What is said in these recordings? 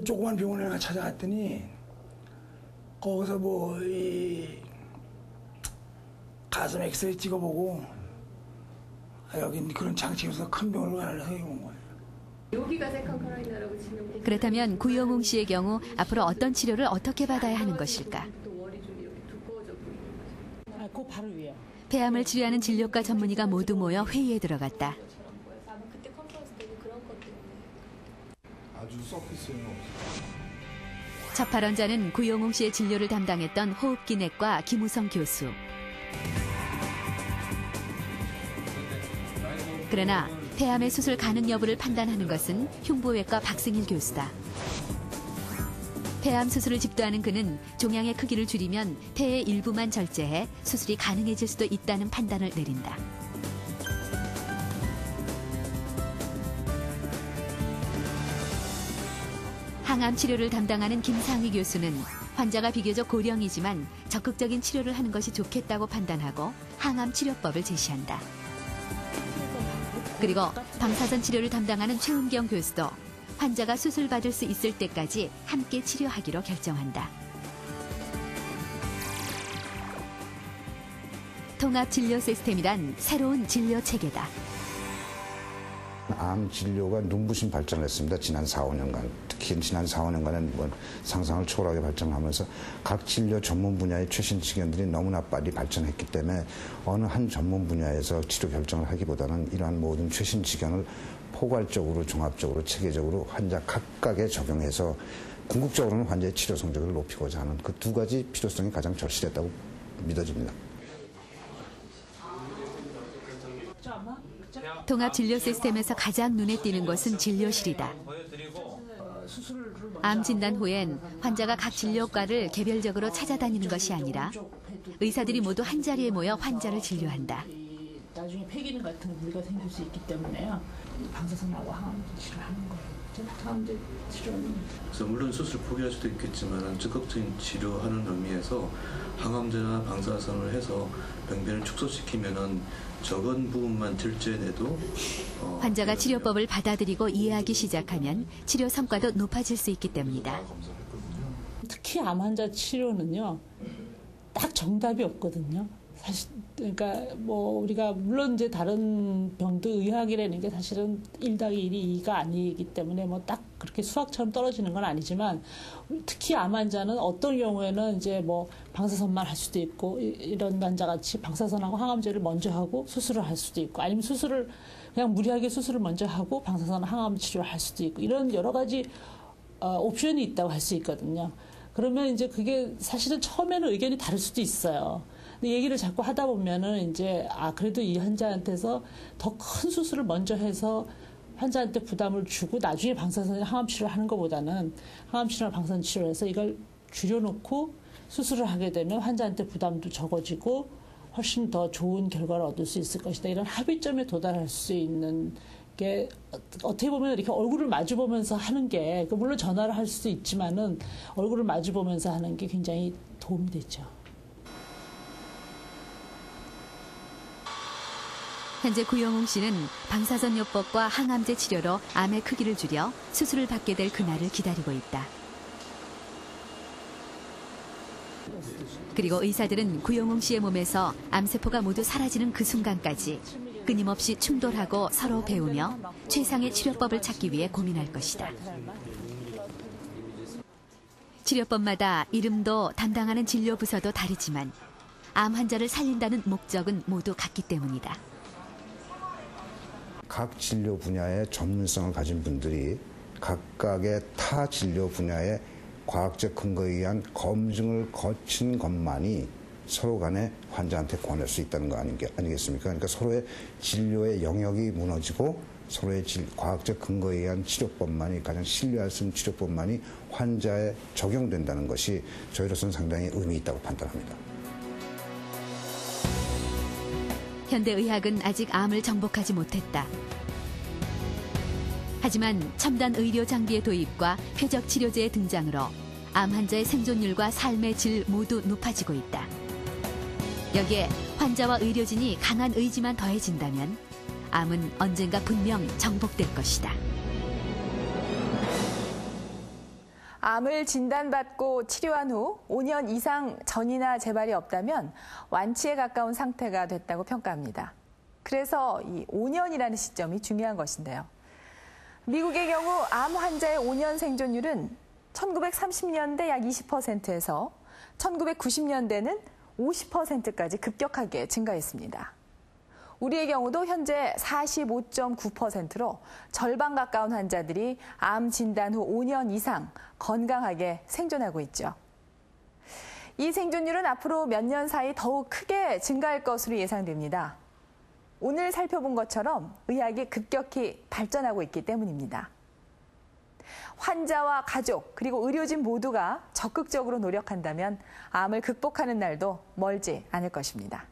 조그만 병원에 하나 찾아갔더니 거기서 뭐 이 가슴 엑스레이 찍어보고 여긴 그런 장치가 없어서 큰 병원을 가려서 여기 온 거예요. 여기가 세컨카라이나라고 치면 그렇다면 구영웅 씨의 경우 앞으로 어떤 치료를 어떻게 받아야 하는 것일까? 그 바로 위에. 폐암을 치료하는 진료과 전문의가 모두 모여 회의에 들어갔다. 아주 서피스는 없어요. 첫 발언자는 구영웅 씨의 진료를 담당했던 호흡기내과 김우성 교수. 그러나 폐암의 수술 가능 여부를 판단하는 것은 흉부외과 박승일 교수다. 폐암 수술을 집도하는 그는 종양의 크기를 줄이면 폐의 일부만 절제해 수술이 가능해질 수도 있다는 판단을 내린다. 항암 치료를 담당하는 김상희 교수는 환자가 비교적 고령이지만 적극적인 치료를 하는 것이 좋겠다고 판단하고 항암 치료법을 제시한다. 그리고 방사선 치료를 담당하는 최은경 교수도 환자가 수술받을 수 있을 때까지 함께 치료하기로 결정한다. 통합 진료 시스템이란 새로운 진료 체계다. 암 진료가 눈부신 발전을 했습니다. 지난 4, 5년간. 특히 지난 4, 5년간은 상상을 초월하게 발전하면서 각 진료 전문 분야의 최신 치견들이 너무나 빨리 발전했기 때문에 어느 한 전문 분야에서 치료 결정을 하기보다는 이러한 모든 최신 치견을 포괄적으로, 종합적으로, 체계적으로 환자 각각에 적용해서 궁극적으로는 환자의 치료 성적을 높이고자 하는 그 두 가지 필요성이 가장 절실했다고 믿어집니다. 통합 진료 시스템에서 가장 눈에 띄는 것은 진료실이다. 암 진단 후엔 환자가 각 진료과를 개별적으로 찾아다니는 것이 아니라 의사들이 모두 한자리에 모여 환자를 진료한다. 나중에 폐기능 같은 무리가 생길 수 있기 때문에요. 방사선하고 항암 치료하는 거예요. 항암제 치료는. 그래서 물론 수술 포기할 수도 있겠지만 적극적인 치료하는 의미에서 항암제나 방사선을 해서 병변을 축소시키면은 적은 부분만 절제해도 환자가 치료법을 받아들이고 이해하기 시작하면 치료 성과도 높아질 수 있기 때문이다. 특히 암 환자 치료는요, 딱 정답이 없거든요. 사실 그러니까 뭐 우리가 물론 이제 다른 병도 의학이라는 게 사실은 1+1이 2가 아니기 때문에 뭐 딱 그렇게 수학처럼 떨어지는 건 아니지만 특히 암 환자는 어떤 경우에는 이제 뭐 방사선만 할 수도 있고 이런 환자 같이 방사선하고 항암제를 먼저 하고 수술을 할 수도 있고 아니면 수술을 그냥 무리하게 수술을 먼저 하고 방사선 항암 치료를 할 수도 있고 이런 여러 가지 옵션이 있다고 할 수 있거든요. 그러면 이제 그게 사실은 처음에는 의견이 다를 수도 있어요. 근데 얘기를 자꾸 하다 보면은 이제 그래도 이 환자한테서 더 큰 수술을 먼저 해서 환자한테 부담을 주고 나중에 방사선에 항암 치료를 하는 것보다는 항암 치료나 방사선 치료를 해서 이걸 줄여놓고 수술을 하게 되면 환자한테 부담도 적어지고 훨씬 더 좋은 결과를 얻을 수 있을 것이다. 이런 합의점에 도달할 수 있는 게 어떻게 보면 이렇게 얼굴을 마주 보면서 하는 게 물론 전화를 할 수도 있지만은 얼굴을 마주 보면서 하는 게 굉장히 도움이 되죠. 현재 구영웅 씨는 방사선요법과 항암제 치료로 암의 크기를 줄여 수술을 받게 될 그날을 기다리고 있다. 그리고 의사들은 구영웅 씨의 몸에서 암세포가 모두 사라지는 그 순간까지 끊임없이 충돌하고 서로 배우며 최상의 치료법을 찾기 위해 고민할 것이다. 치료법마다 이름도 담당하는 진료 부서도 다르지만 암 환자를 살린다는 목적은 모두 같기 때문이다. 각 진료 분야의 전문성을 가진 분들이 각각의 타 진료 분야의 과학적 근거에 의한 검증을 거친 것만이 서로 간에 환자한테 권할 수 있다는 거 아니겠습니까? 그러니까 서로의 진료의 영역이 무너지고 서로의 과학적 근거에 의한 치료법만이 가장 신뢰할 수 있는 치료법만이 환자에 적용된다는 것이 저희로서는 상당히 의미 있다고 판단합니다. 현대의학은 아직 암을 정복하지 못했다. 하지만 첨단 의료 장비의 도입과 표적 치료제의 등장으로 암 환자의 생존율과 삶의 질 모두 높아지고 있다. 여기에 환자와 의료진이 강한 의지만 더해진다면 암은 언젠가 분명 정복될 것이다. 암을 진단받고 치료한 후 5년 이상 전이나 재발이 없다면 완치에 가까운 상태가 됐다고 평가합니다. 그래서 이 5년이라는 시점이 중요한 것인데요. 미국의 경우 암 환자의 5년 생존율은 1930년대 약 20%에서 1990년대는 50%까지 급격하게 증가했습니다. 우리의 경우도 현재 45.9%로 절반 가까운 환자들이 암 진단 후 5년 이상 건강하게 생존하고 있죠. 이 생존율은 앞으로 몇 년 사이 더욱 크게 증가할 것으로 예상됩니다. 오늘 살펴본 것처럼 의학이 급격히 발전하고 있기 때문입니다. 환자와 가족 그리고 의료진 모두가 적극적으로 노력한다면 암을 극복하는 날도 멀지 않을 것입니다.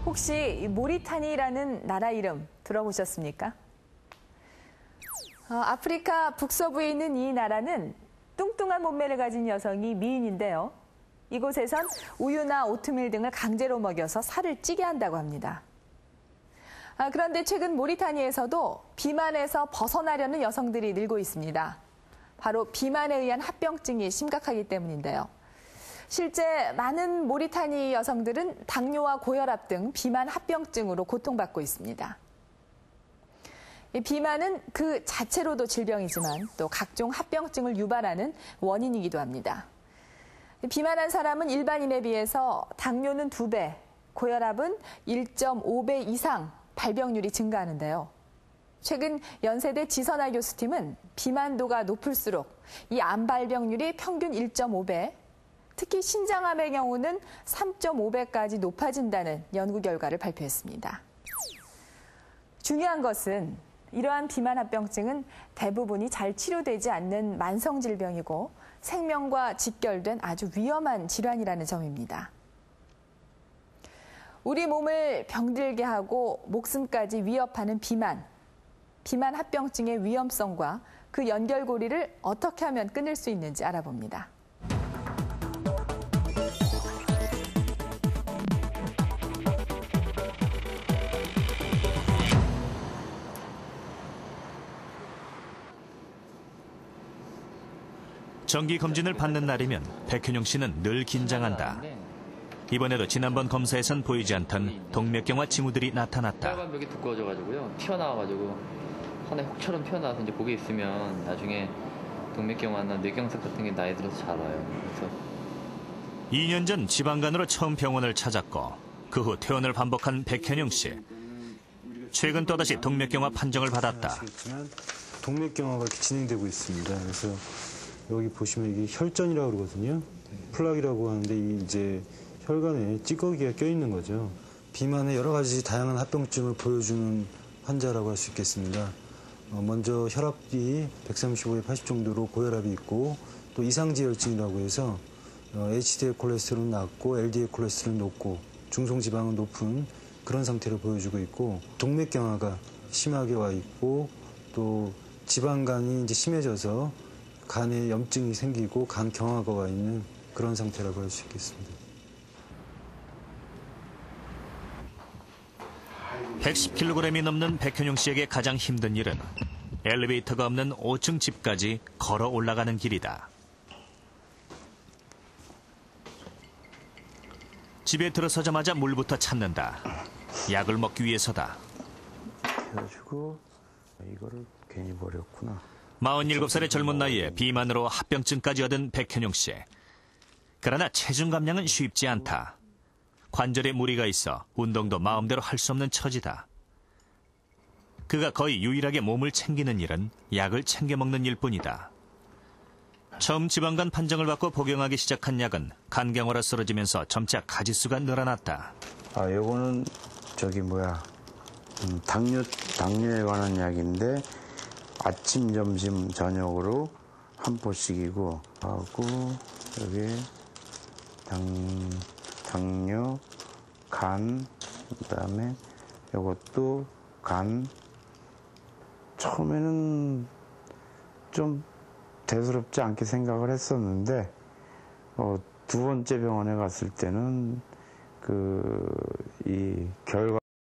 혹시 모리타니라는 나라 이름 들어보셨습니까? 아프리카 북서부에 있는 이 나라는 뚱뚱한 몸매를 가진 여성이 미인인데요. 이곳에선 우유나 오트밀 등을 강제로 먹여서 살을 찌게 한다고 합니다. 그런데 최근 모리타니에서도 비만에서 벗어나려는 여성들이 늘고 있습니다. 바로 비만에 의한 합병증이 심각하기 때문인데요. 실제 많은 모리타니 여성들은 당뇨와 고혈압 등 비만 합병증으로 고통받고 있습니다. 비만은 그 자체로도 질병이지만 또 각종 합병증을 유발하는 원인이기도 합니다. 비만한 사람은 일반인에 비해서 당뇨는 2배, 고혈압은 1.5배 이상 발병률이 증가하는데요. 최근 연세대 지선아 교수팀은 비만도가 높을수록 이 암 발병률이 평균 1.5배, 특히 신장암의 경우는 3.5배까지 높아진다는 연구 결과를 발표했습니다. 중요한 것은 이러한 비만 합병증은 대부분이 잘 치료되지 않는 만성 질병이고 생명과 직결된 아주 위험한 질환이라는 점입니다. 우리 몸을 병들게 하고 목숨까지 위협하는 비만 합병증의 위험성과 그 연결고리를 어떻게 하면 끊을 수 있는지 알아봅니다. 정기 검진을 받는 날이면 백현용 씨는 늘 긴장한다. 이번에도 지난번 검사에선 보이지 않던 동맥경화 징후들이 나타났다. 혈관벽이 두꺼워져가지고요. 튀어나와가지고 하나에 혹처럼 튀어나와서 이제 목에 있으면 나중에 동맥경화나 뇌경색 같은 게 나이 들어서 잘 와요. 그래서 2년 전 지방간으로 처음 병원을 찾았고 그 후 퇴원을 반복한 백현용 씨. 최근 또다시 동맥경화 판정을 받았다. 동맥경화가 이렇게 진행되고 있습니다. 그래서 여기 보시면 이게 혈전이라고 그러거든요. 플락이라고 하는데 이제 혈관에 찌꺼기가 껴있는 거죠. 비만의 여러 가지 다양한 합병증을 보여주는 환자라고 할 수 있겠습니다. 먼저 혈압이 135에 80 정도로 고혈압이 있고 또 이상지혈증이라고 해서 HDL 콜레스테롤은 낮고 LDL 콜레스테롤은 높고 중성지방은 높은 그런 상태를 보여주고 있고 동맥경화가 심하게 와 있고 또 지방간이 이제 심해져서 간에 염증이 생기고 간 경화가 와 있는 그런 상태라고 할 수 있겠습니다. 110kg이 넘는 백현용 씨에게 가장 힘든 일은 엘리베이터가 없는 5층 집까지 걸어 올라가는 길이다. 집에 들어서자마자 물부터 찾는다. 약을 먹기 위해서다. 그래가지고 이거를 괜히 버렸구나. 47살의 젊은 나이에 비만으로 합병증까지 얻은 백현용 씨. 그러나 체중 감량은 쉽지 않다. 관절에 무리가 있어 운동도 마음대로 할 수 없는 처지다. 그가 거의 유일하게 몸을 챙기는 일은 약을 챙겨 먹는 일뿐이다. 처음 지방간 판정을 받고 복용하기 시작한 약은 간경화로 쓰러지면서 점차 가지수가 늘어났다. 요거는 당뇨에 관한 약인데 아침, 점심, 저녁으로 한 포씩이고 하고 여기 당뇨, 간, 그다음에 이것도 간. 처음에는 좀 대수롭지 않게 생각을 했었는데 두 번째 병원에 갔을 때는 이 결과